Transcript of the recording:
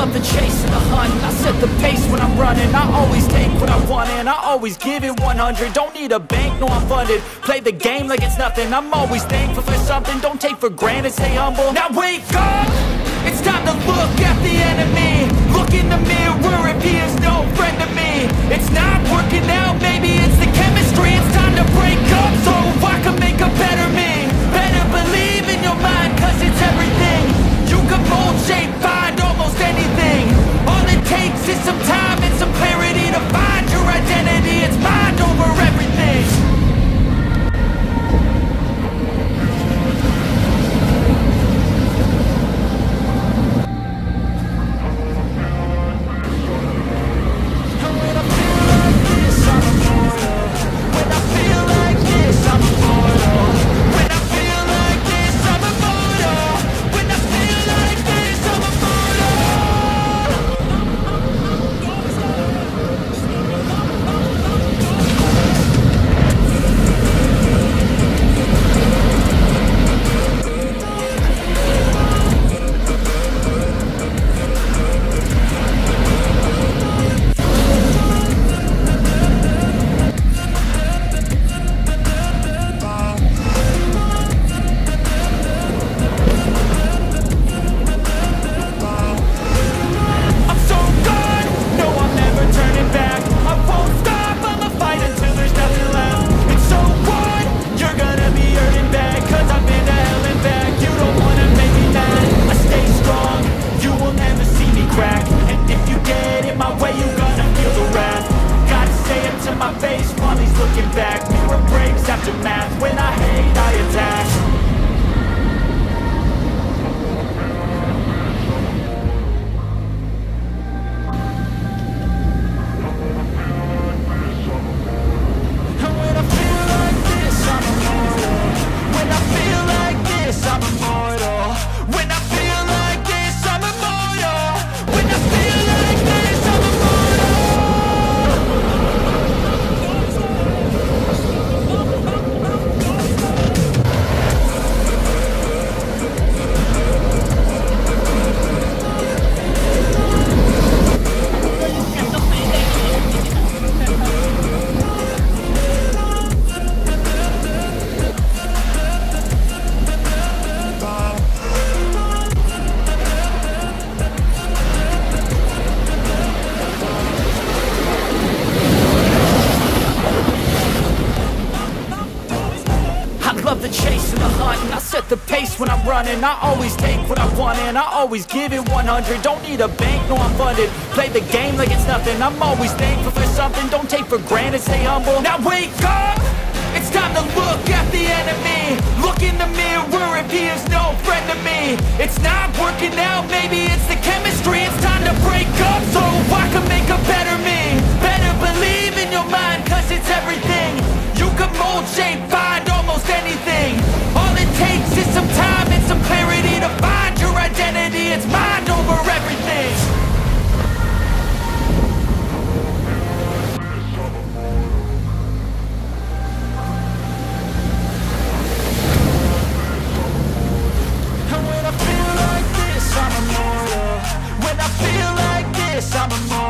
love the chase and the hunt. I set the pace when I'm running. I always take what I want and I always give it 100. Don't need a bank, no I'm funded. Play the game like it's nothing. I'm always thankful for something. Don't take for granted, stay humble. Now wake up! It's time to look at the enemy. Look in the mirror if he is no friend to me. It's not working out, maybe it's the chemistry. It's time to break up so I can make a better me. Better believe in your mind, cause it's everything. You can mold, shape, find almost anything. All it takes is some time and some clarity to find your identity. It's mind over everything. I always take what I want and I always give it 100. Don't need a bank, no I'm funded. Play the game like it's nothing. I'm always thankful for something. Don't take for granted, stay humble. Now wake up! It's time to look at the enemy. Look in the mirror if he is no friend to me. It's not working out, maybe it's the chemistry. It's time to break up so I can make a better me. Better believe in your mind, cause it's everything. You can mold, shape, find almost anything. All it takes is some time and some clarity to find your identity. It's mind over everything. And when I feel like this, I'm immortal. When I feel like this, I'm immortal.